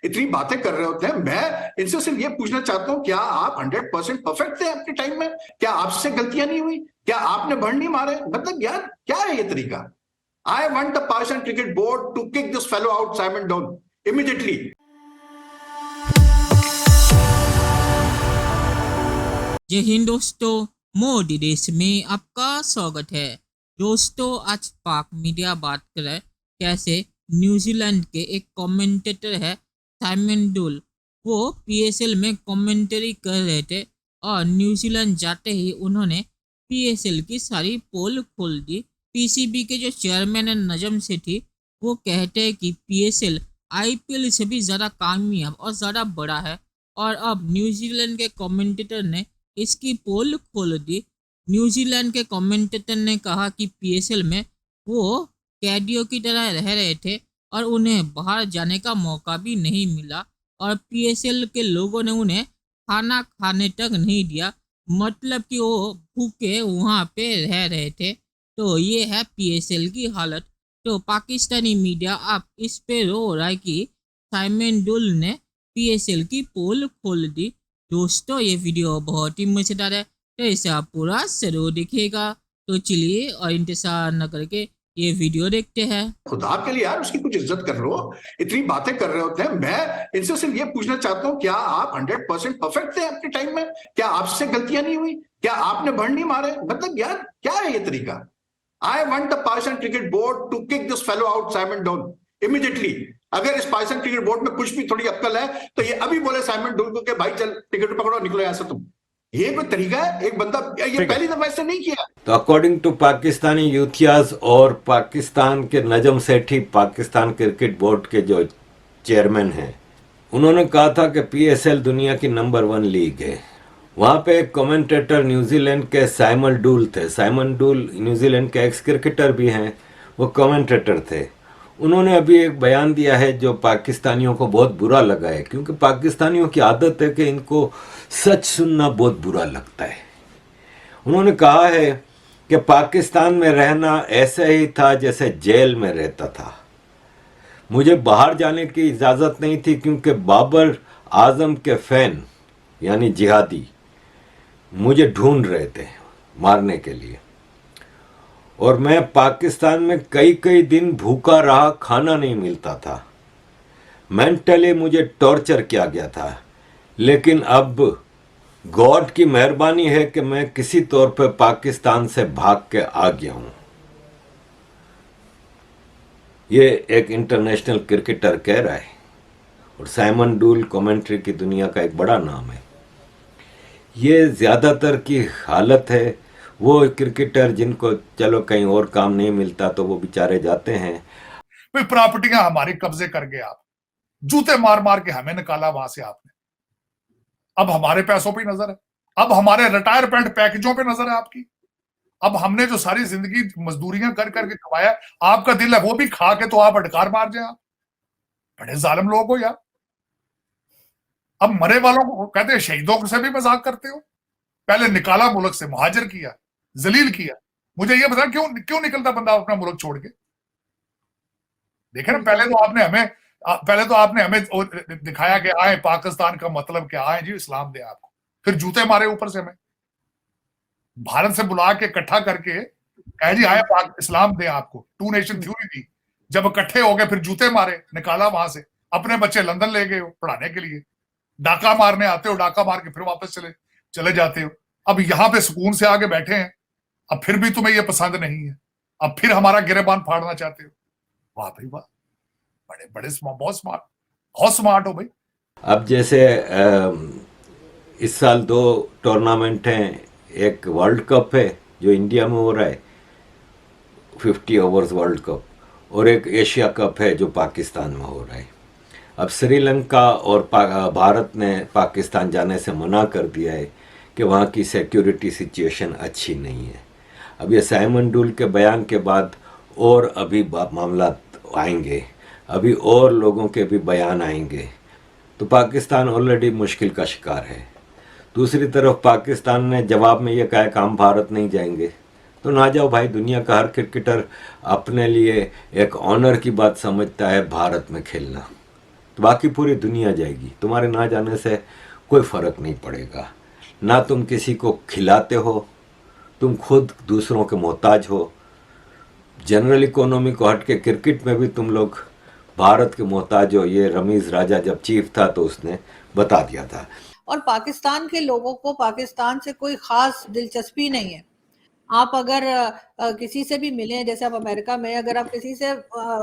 इतनी बातें कर रहे होते हैं। मैं इनसे सिर्फ ये पूछना चाहता हूं, क्या आप 100% परफेक्ट थे अपने टाइम में? क्या आपसे गलतियां नहीं हुई? क्या आपने बर्न नहीं मारे? मतलब यार क्या है ये तरीका? I want the Pakistan cricket board to kick this fellow out, Simon Doull, immediately. Jai Hind दोस्तों, मोदी देश में आपका स्वागत है। दोस्तों, आज पाक मीडिया बात करे कैसे न्यूजीलैंड के एक कमेंटेटर है साइमन डूल, वो पीएसएल में कमेंटरी कर रहे थे और न्यूजीलैंड जाते ही उन्होंने पीएसएल की सारी पोल खोल दी। पीसीबी के जो चेयरमैन है नजम सेठी, वो कहते हैं कि पीएसएल आईपीएल से भी ज़्यादा कामयाब और ज़्यादा बड़ा है। और अब न्यूजीलैंड के कमेंटेटर ने इसकी पोल खोल दी। न्यूजीलैंड के कमेंटेटर ने कहा कि पीएसएल में वो कैदियों की तरह रह रहे थे और उन्हें बाहर जाने का मौका भी नहीं मिला और पीएसएल के लोगों ने उन्हें खाना खाने तक नहीं दिया, मतलब कि वो भूखे वहाँ पे रह रहे थे। तो ये है पीएसएल की हालत। तो पाकिस्तानी मीडिया अब इस पे रो रहा है कि साइमन डुल ने पीएसएल की पोल खोल दी। दोस्तों, ये वीडियो बहुत ही मजेदार है, तो इसे आप पूरा जरूर देखिएगा। तो चलिए और इंतजार न करके ये वीडियो देखते हैं। खुदा के लिए यार उसकी कुछ इज्जत कर लो। इतनी बातें कर रहे होते हैं। मैं इनसे सिर्फ ये पूछना चाहता हूं, क्या आप 100% परफेक्ट थे अपने टाइम में? क्या आपसे गलतियां नहीं हुई? क्या आपने बर्न नहीं मारे? मतलब यार क्या है ये तरीका? I want the Pakistan cricket board to kick this fellow out, Simon Doull, immediately. अगर इस पाकिस्तान क्रिकेट बोर्ड में कुछ भी थोड़ी अक्ल है तो ये अभी बोले साइमन डोल को कि भाई चल टिकट पकड़ो, निकलो यहां से तुम। ये कोई तरीका है? एक बंदा, ये पहली दफा इसने नहीं किया। तो अकॉर्डिंग टू पाकिस्तानी यूथियाज और पाकिस्तान के नजम सेठी, पाकिस्तान क्रिकेट बोर्ड के जो चेयरमैन हैं, उन्होंने कहा था कि पीएसएल दुनिया की नंबर 1 लीग है। वहाँ पे एक कमेंटेटर न्यूजीलैंड के साइमन डूल थे। साइमन डूल न्यूजीलैंड के एक्स क्रिकेटर भी हैं, वो कमेंटेटर थे। उन्होंने अभी एक बयान दिया है जो पाकिस्तानियों को बहुत बुरा लगा है, क्योंकि पाकिस्तानियों की आदत है कि इनको सच सुनना बहुत बुरा लगता है। उन्होंने कहा है कि पाकिस्तान में रहना ऐसा ही था जैसे जेल में रहता था। मुझे बाहर जाने की इजाज़त नहीं थी क्योंकि बाबर आजम के फैन यानी जिहादी मुझे ढूंढ रहे थे मारने के लिए, और मैं पाकिस्तान में कई कई दिन भूखा रहा, खाना नहीं मिलता था। मेंटली मुझे टॉर्चर किया गया था, लेकिन अब गॉड की मेहरबानी है कि मैं किसी तौर पर पाकिस्तान से भाग के आ गया हूं। ये एक इंटरनेशनल क्रिकेटर कह रहा है, और साइमन डूल कमेंट्री की दुनिया का एक बड़ा नाम है। ये ज़्यादातर की हालत है। वो क्रिकेटर जिनको चलो कहीं और काम नहीं मिलता तो वो बेचारे जाते हैं। भाई प्रॉपर्टियां हमारी कब्जे कर गए, आप जूते मार मार के हमें निकाला वहां से आपने। अब हमारे पैसों पे नजर है, अब हमारे रिटायरमेंट पैकेजों पे नजर है आपकी। अब हमने जो सारी जिंदगी मजदूरियां कर करके कमाया, आपका दिल है वो भी खा के तो आप अटकार मार जाए। आप बड़े जालिम लोग हो यार। अब मरे वालों को कहते हैं शहीदों से भी मजाक करते हो। पहले निकाला मुल्क से, मुहाजिर किया, जलील किया। मुझे ये बता क्यों क्यों निकलता बंदा अपना मुल्क छोड़ के? देखे ना, पहले तो आपने हमें दिखाया कि आए पाकिस्तान का मतलब क्या, आए जी इस्लाम दे आपको, फिर जूते मारे ऊपर से हमें भारत से बुला के इकट्ठा करके कहे जी आए पाक इस्लाम दे आपको, 2 नेशन थ्योरी दी। जब इकट्ठे हो गए फिर जूते मारे, निकाला वहां से। अपने बच्चे लंदन ले गए हो पढ़ाने के लिए, डाका मारने आते हो, डाका मार के फिर वापस चले जाते हो। अब यहाँ पे सुकून से आगे बैठे हैं, अब फिर भी तुम्हें ये पसंद नहीं है, अब फिर हमारा गिरेबान फाड़ना चाहते हो। वाह भाई वाह, बड़े बड़े बहुत स्मार्ट हो भाई। अब जैसे इस साल 2 टूर्नामेंट हैं। एक वर्ल्ड कप है जो इंडिया में हो रहा है, 50 ओवर्स वर्ल्ड कप, और एक एशिया कप है जो पाकिस्तान में हो रहा है। अब श्रीलंका और भारत ने पाकिस्तान जाने से मना कर दिया है कि वहाँ की सिक्योरिटी सिचुएशन अच्छी नहीं है। अब ये साइमन डूल के बयान के बाद और अभी मामला आएंगे, अभी और लोगों के भी बयान आएंगे, तो पाकिस्तान ऑलरेडी मुश्किल का शिकार है। दूसरी तरफ पाकिस्तान ने जवाब में ये कहा कि हम भारत नहीं जाएंगे। तो ना जाओ भाई, दुनिया का हर क्रिकेटर अपने लिए एक ऑनर की बात समझता है भारत में खेलना। तो बाकी पूरी दुनिया जाएगी। तुम्हारे ना जाने से कोई फ़र्क नहीं पड़ेगा। ना तुम किसी को खिलाते हो, तुम खुद दूसरों के मोहताज हो। जनरल इकोनॉमी को हट के क्रिकेट में भी तुम लोग भारत के मोहताज हो। ये रमीज राजा जब चीफ था तो उसने बता दिया था। और पाकिस्तान के लोगों को पाकिस्तान से कोई खास दिलचस्पी नहीं है। आप अगर किसी से भी मिलें, जैसे आप अमेरिका में अगर आप किसी से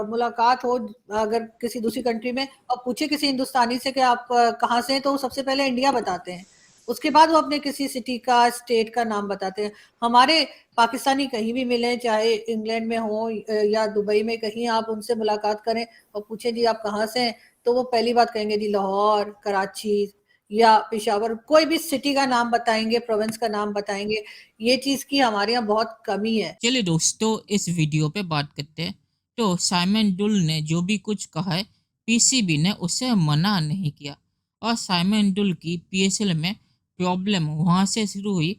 मुलाकात हो अगर किसी दूसरी कंट्री में और पूछे किसी हिंदुस्तानी से कि आप कहाँ से हैं, तो सबसे पहले इंडिया बताते हैं, उसके बाद वो अपने किसी सिटी का स्टेट का नाम बताते हैं। हमारे पाकिस्तानी कहीं भी मिले, चाहे इंग्लैंड में हो या दुबई में, कहीं आप उनसे मुलाकात करें और पूछें जी आप कहाँ से हैं, तो वो पहली बात कहेंगे जी लाहौर, कराची या पेशावर, कोई भी सिटी का नाम बताएंगे, प्रोविंस का नाम बताएंगे। ये चीज की हमारे यहाँ बहुत कमी है। चलिए दोस्तों, इस वीडियो पे बात करते हैं। तो साइमन डुल ने जो भी कुछ कहा है, पीसीबी ने उसे मना नहीं किया। और साइमन डुल की पीएसएल में प्रॉब्लम वहाँ से शुरू हुई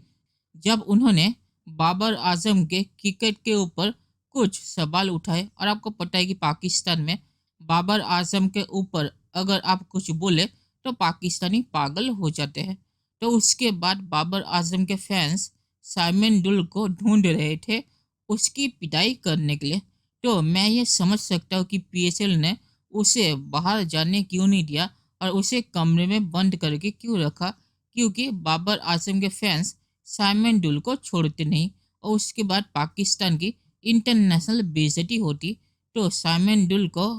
जब उन्होंने बाबर आजम के क्रिकेट के ऊपर कुछ सवाल उठाए। और आपको पता है कि पाकिस्तान में बाबर आजम के ऊपर अगर आप कुछ बोले तो पाकिस्तानी पागल हो जाते हैं। तो उसके बाद बाबर आजम के फैंस साइमन डुल को ढूंढ रहे थे उसकी पिटाई करने के लिए। तो मैं ये समझ सकता हूँ कि पीएसएल ने उसे बाहर जाने क्यों नहीं दिया और उसे कमरे में बंद करके क्यों रखा, क्योंकि बाबर आजम के फैंस साइमन डुल को छोड़ते नहीं। और उसके बाद पाकिस्तान की इंटरनेशनल बेइज्जती होती तो साइमन डुल को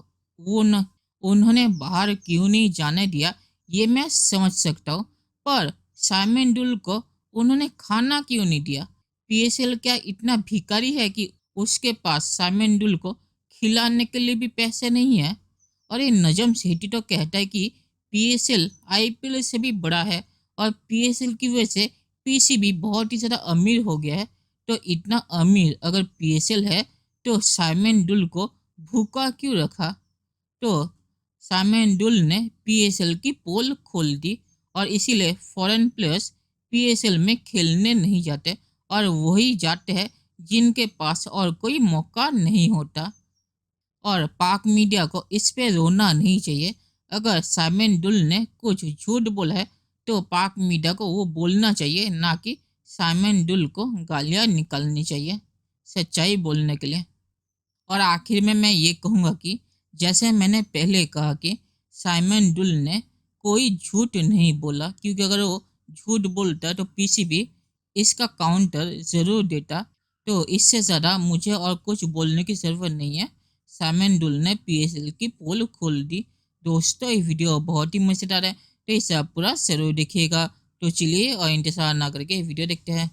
उन्होंने बाहर क्यों नहीं जाने दिया, ये मैं समझ सकता हूँ। पर साइमन डुल को उन्होंने खाना क्यों नहीं दिया? पीएसएल क्या इतना भिखारी है कि उसके पास साइमन डुल को खिलाने के लिए भी पैसे नहीं है? और ये नजम सेठी तो कहता है कि पीएसएल आईपीएल से भी बड़ा है और पीएसएल की वजह से पीसीबी बहुत ही ज़्यादा अमीर हो गया है। तो इतना अमीर अगर पीएसएल है तो साइमन डुल को भूखा क्यों रखा? तो साइमन डुल ने पीएसएल की पोल खोल दी और इसीलिए फॉरेन प्लेयर्स पीएसएल में खेलने नहीं जाते और वही जाते हैं जिनके पास और कोई मौका नहीं होता। और पाक मीडिया को इस पे रोना नहीं चाहिए। अगर साइमन डुल ने कुछ झूठ बोला है तो पाक मीडिया को वो बोलना चाहिए, ना कि साइमन डुल को गालियाँ निकालनी चाहिए सच्चाई बोलने के लिए। और आखिर में मैं ये कहूँगा कि जैसे मैंने पहले कहा कि साइमन डुल ने कोई झूठ नहीं बोला, क्योंकि अगर वो झूठ बोलता तो पीसीबी इसका काउंटर ज़रूर देता। तो इससे ज़्यादा मुझे और कुछ बोलने की ज़रूरत नहीं है। साइमन डुल ने पीएसएल की पोल खोल दी। दोस्तों ये वीडियो बहुत ही मज़ेदार है, तो इसे आप पूरा ज़रूर देखिएगा। तो चलिए और इंतज़ार ना करके वीडियो देखते हैं।